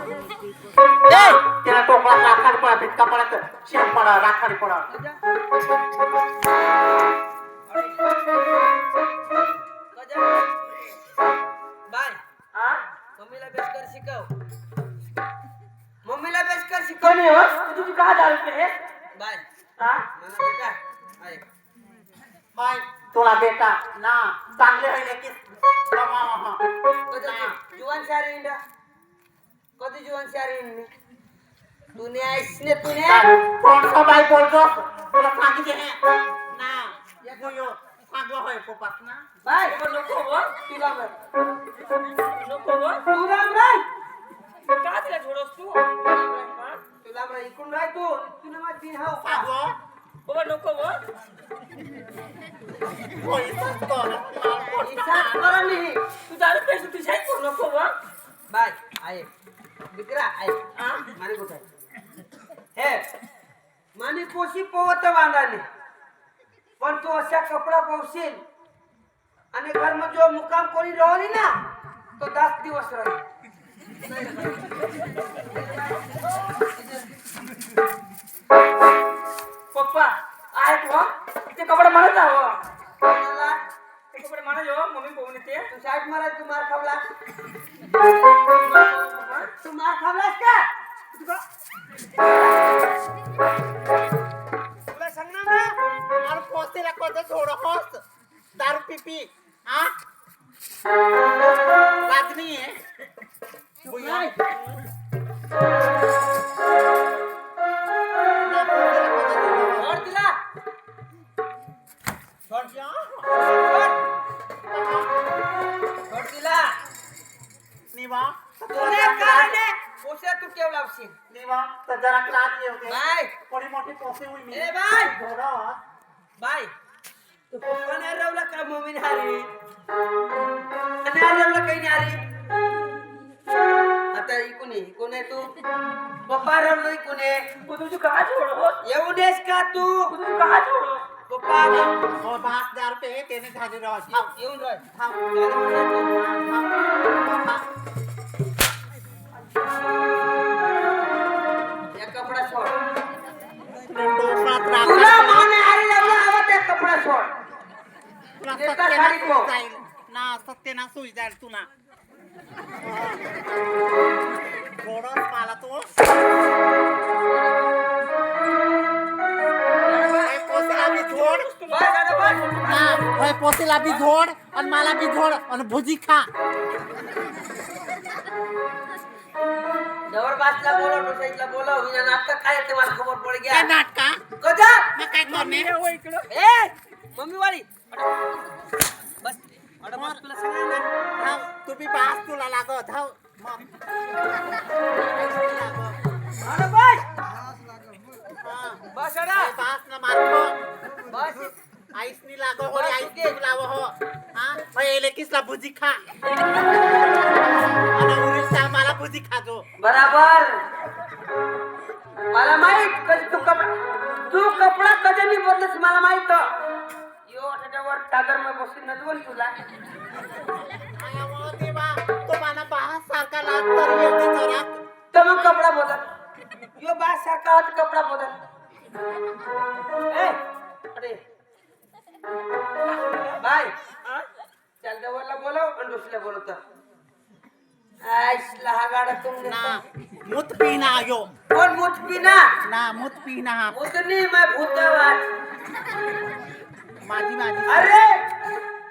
त्याला टोपला राखाडी पडा भिटका पडा तर शेण पडा राखाडी पडा बाय मम्मीला बेस कर शिकव मम्मीला बेस कर शिकव कोणी हो तुझी का दारू पे बाय हा मला बेटा ऐक बाय तुला बेटा ना चांगले होईल की जुवान सारी इंडा कधी जुवान सारी इंडी तूने ऐसने तूने कौन सा बाई बोलतो तुला सांगितले ना यो सांगवा होय पोपास ना बाय नको हो तुला नको हो तू राम राय का तिला छोडस तू तुला बरं इकडून राय तू तुला मग तीन हाव सांगवा बाबा नको हो पोलिसात कोण इसात करा नाही तू दारू पेस तू शाही करू नको हो बाय आहे बिकरा आहे माने कुठे हे माने पोशी पोवत बांधाने पण तू अशा कपडा पोवशील आणि घरमा जो मुकाम कोणी राहली ना तो 10 दिवस राहील पप्पा आहे तू ते कपडे म्हणत आहो कोणाला ते कपडे म्हणत हो मम्मी पोहून येते तू शाळेत मारा तू मार खावला तू मार खावलास का तुला सांगणार ना अरे पोस्तेला कोणतं थोडं होत दारू पिपी हा वाजनी आहे बुया और दिला छोड़ जा और दिला निवा तुने कारणे पोसे तू केव लावशील निवा तर जरा क्लास येते बाय थोडी मोठी पोसे होई मी ए बाय थोडं बाय तू पप्पाने हरवला का मम्मीने हरली आणि हरवला काही नाही हरली आता इकून आहे तू पप्पा हरवलो इकून आहे तू तुझी का छोडो येऊन येस का तू तुझी का छोडो पप्पा आले हो 10,000 रुपये त्याने झाले राव थांब येऊन राह या कपडा सोड तुला माने आरी लावला हवा त्या कपडा सोड एका साडी को ना सत्य ना सुई जाईल तुला थोडं मला तो पोसेला बी झोड बस आता बस ना पोसेला बी झोड आणि मला बी झोड आणि भुजी खा जवळ बासला बोलव तो साईडला बोलव विना नाटक काय ते मला खबर पड गया काय नाटका कजा मी काय करणे ए मम्मी वाली बस अरे बस तुला सांगणार ना धाव तू बी बास तुला लागो धाव मग अरे बस बस अरे बास ना मारतो बस आईसनी लागो हो आईसनी लावो हो हा पहिले किसला भुजी खा आणि उरीचा मला भुजी खाजो बराबर मला माहित कधी तू कपडा कधी नाही बदलस मला माहित यो त्याच्यावर टागर मध्ये बसून नदवल तुला आया वो देवा तो मला बास सारखा लागतो एवढी जोरात तर मग कपडा बदल यो बास सारखा होत कपडा बदल ए अरे बाय चल जवळला बोलव आणि दुसऱ्या बोलवतो आईसला हा गाडा तुम ना मुत पीना यो कोण मुठ पिना ना मुत पीना मुतनी मैं भूतवाद माझी अरे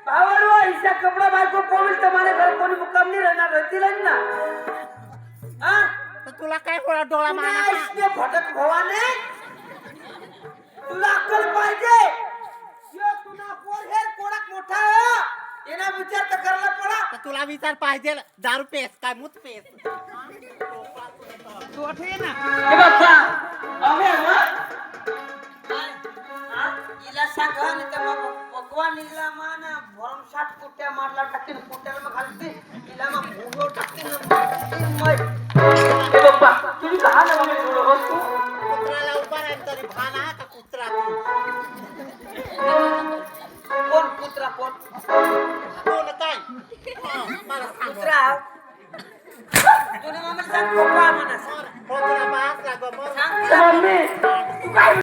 भावालो ऐसा कपड़ा बायको पोविल तुम्हारे घर कोणी मुकाम नहीं रहना रहती ना हाँ तर तुला काय कोणा डोळा मारला इसने भटक भवाने तुला अक्कल पाहिजे यो तुना पोर हे कोडक मोठा आहे येना विचार तर करायला पडा तर तुला विचार पाहिजे दारू पेस काय मुत पेस तू आठे ना हे बाप्पा आम्ही इला सांगा नाही तर मग भगवान इला माना भरम साठ कुट्या मारला टाकीन कुट्याला मग घालते इला मग भूगो टाकीन हे बाप्पा तुम्ही कहा ना मग थोडं बसतो कुत्राला उभा राहील तरी भाना का कुत्रा कोण कुत्रा कोण कोण काय मला सांग कुत्रा कोणी मामाला सांग पप्पा म्हणा हो तुला मास लागो मग सांग मम्मी तू काय